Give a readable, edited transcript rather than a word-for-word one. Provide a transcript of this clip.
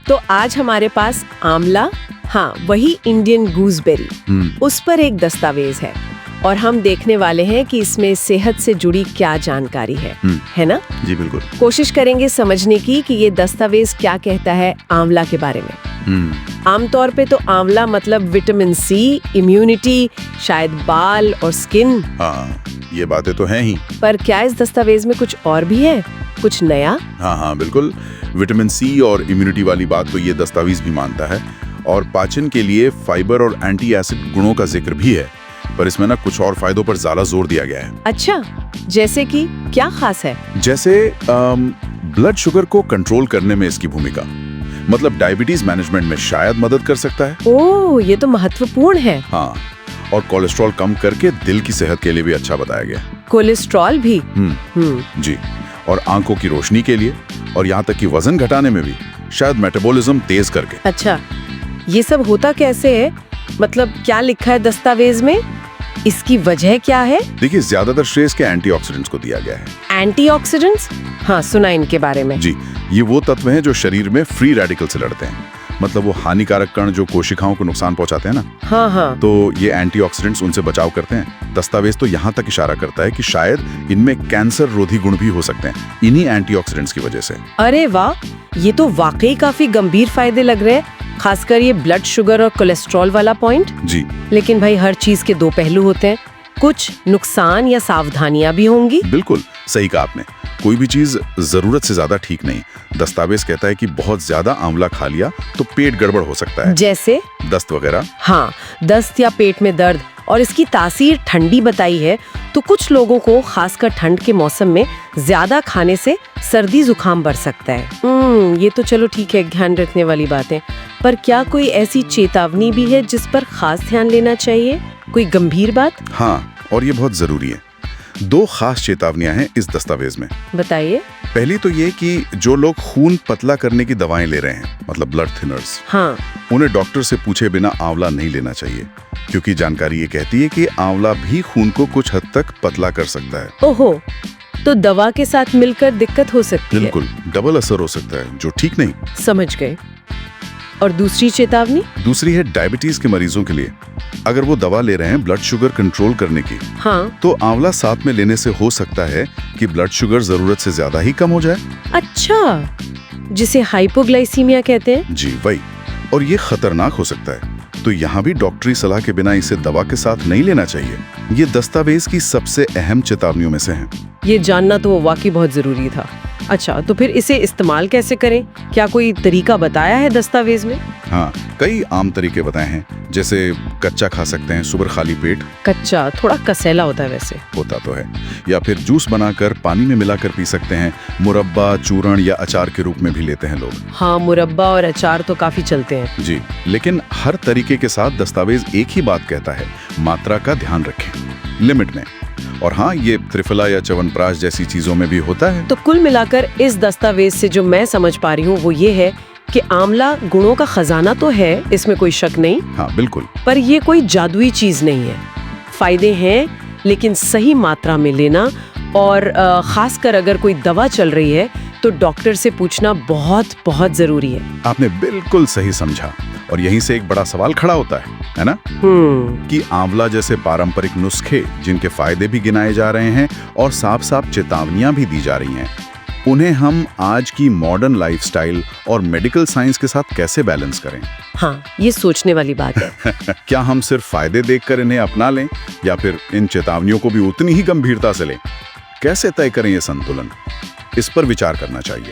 तो आज हमारे पास आंवला, हाँ वही इंडियन गूसबेरी, उस पर एक दस्तावेज है और हम देखने वाले हैं कि इसमें सेहत से जुड़ी क्या जानकारी है ना? जी बिल्कुल। कोशिश करेंगे समझने की कि ये दस्तावेज क्या कहता है आंवला के बारे में। आमतौर पे तो आंवला मतलब विटामिन सी, इम्यूनिटी, शायद बाल और स्किन। हाँ, ये बातें तो हैं ही। पर क्या इस दस्तावेज में कुछ और भी है, कुछ नया? हाँ बिल्कुल। विटामिन सी और इम्यूनिटी वाली बात तो ये दस्तावेज भी मानता है, और पाचन के लिए फाइबर और एंटी एसिड गुणों का जिक्र भी है, पर इसमें ना कुछ और फायदों पर ज्यादा जोर दिया गया है। अच्छा, जैसे कि क्या खास है? जैसे ब्लड शुगर को कंट्रोल करने में इसकी भूमिका, मतलब डायबिटीज मैनेजमेंट में शायद मदद कर सकता है। ओह, ये तो महत्वपूर्ण है। हाँ, और कोलेस्ट्रॉल कम करके दिल की सेहत के लिए भी अच्छा बताया गया। कोलेस्ट्रॉल भी? जी, और आंखों की रोशनी के लिए, और यहाँ तक कि वजन घटाने में भी, शायद मेटाबॉलिज्म तेज करके। अच्छा, ये सब होता कैसे है? मतलब क्या लिखा है दस्तावेज में? इसकी वजह क्या है? देखिए, ज्यादातर श्रेय के एंटीऑक्सीडेंट्स को दिया गया है। एंटीऑक्सीडेंट्स? हाँ, सुना इनके बारे में। जी, ये वो तत्व हैं जो शरीर में फ्री रेडिकल से लड़ते हैं, मतलब वो हानिकारक कण जो कोशिकाओं को नुकसान पहुंचाते हैं ना। हाँ। तो ये एंटीऑक्सीडेंट्स उनसे बचाव करते हैं। दस्तावेज तो यहाँ तक इशारा करता है कि शायद इनमें कैंसर रोधी गुण भी हो सकते हैं इन्हीं एंटीऑक्सीडेंट्स की वजह से। अरे वाह, ये तो वाकई काफी गंभीर फायदे लग रहे हैं, खासकर ये ब्लड शुगर और कोलेस्ट्रॉल वाला पॉइंट। जी, लेकिन भाई, हर चीज के दो पहलू होते हैं, कुछ नुकसान या सावधानियां भी होंगी। बिल्कुल सही कहा आपने। कोई भी चीज जरूरत से ज्यादा ठीक नहीं। दस्तावेज कहता है कि बहुत ज्यादा आंवला खा लिया तो पेट गड़बड़ हो सकता है, जैसे दस्त वगैरह। हाँ, दस्त या पेट में दर्द, और इसकी तासीर ठंडी बताई है, तो कुछ लोगों को खासकर ठंड के मौसम में ज्यादा खाने से सर्दी जुकाम बढ़ सकता है। ये तो चलो ठीक है, ध्यान रखने वाली बातें। पर क्या कोई ऐसी चेतावनी भी है जिस पर खास ध्यान लेना चाहिए? कोई गंभीर बात? हाँ, और ये बहुत जरूरी है। दो खास चेतावनियां हैं इस दस्तावेज में। बताइए। पहली तो ये कि जो लोग खून पतला करने की दवाएं ले रहे हैं, मतलब ब्लड थिनर्स, हाँ, उन्हें डॉक्टर से पूछे बिना आंवला नहीं लेना चाहिए, क्योंकि जानकारी ये कहती है कि आंवला भी खून को कुछ हद तक पतला कर सकता है। ओहो, तो दवा के साथ मिलकर दिक्कत हो सकती है। बिल्कुल, डबल असर हो सकता है, जो ठीक नहीं। समझ गए। और दूसरी चेतावनी? दूसरी है डायबिटीज के मरीजों के लिए। अगर वो दवा ले रहे हैं ब्लड शुगर कंट्रोल करने की, हाँ, तो आंवला साथ में लेने से हो सकता है कि ब्लड शुगर जरूरत से ज्यादा ही कम हो जाए। अच्छा, जिसे हाइपोग्लाइसीमिया कहते हैं। जी वही, और ये खतरनाक हो सकता है। तो यहाँ भी डॉक्टरी सलाह के बिना इसे दवा के साथ नहीं लेना चाहिए। ये दस्तावेज की सबसे अहम चेतावनियों में से है। ये जानना तो वाकई बहुत जरूरी था। अच्छा, तो फिर इसे इस्तेमाल कैसे करें? क्या कोई तरीका बताया है दस्तावेज में? हाँ, कई आम तरीके बताए हैं, जैसे कच्चा खा सकते हैं सुबह खाली पेट। कच्चा थोड़ा कसैला होता है वैसे। होता तो है। या फिर जूस बनाकर पानी में मिलाकर पी सकते हैं। मुरब्बा, चूर्ण या अचार के रूप में भी लेते हैं लोग। हाँ, मुरब्बा और अचार तो काफी चलते हैं। जी, लेकिन हर तरीके के साथ दस्तावेज एक ही बात कहता है, मात्रा का ध्यान रखें, लिमिट में। और हाँ, ये त्रिफला या च्यवनप्राश जैसी चीजों में भी होता है। तो कुल मिलाकर इस दस्तावेज से जो मैं समझ पा रही हूँ वो ये है कि आंवला गुणों का खजाना तो है, इसमें कोई शक नहीं। हाँ बिल्कुल। पर ये कोई जादुई चीज नहीं है। फायदे हैं, लेकिन सही मात्रा में लेना, और खासकर अगर कोई दवा चल रही है तो डॉक्टर से पूछना बहुत बहुत जरूरी है। आपने बिल्कुल सही समझा। और यहीं से एक बड़ा सवाल खड़ा होता है ना? कि आंवला जैसे पारंपरिक नुस्खे, जिनके फायदे भी गिनाए जा रहे हैं और साफ साफ चेतावनियां भी दी जा रही हैं, उन्हें हम आज की मॉडर्न लाइफस्टाइल और मेडिकल साइंस के साथ कैसे बैलेंस करें? हाँ, ये सोचने वाली बात है। क्या हम सिर्फ फायदे देखकर इन्हें अपना लें, या फिर इन चेतावनियों को भी उतनी ही गंभीरता से लें? कैसे तय करें ये संतुलन? इस पर विचार करना चाहिए।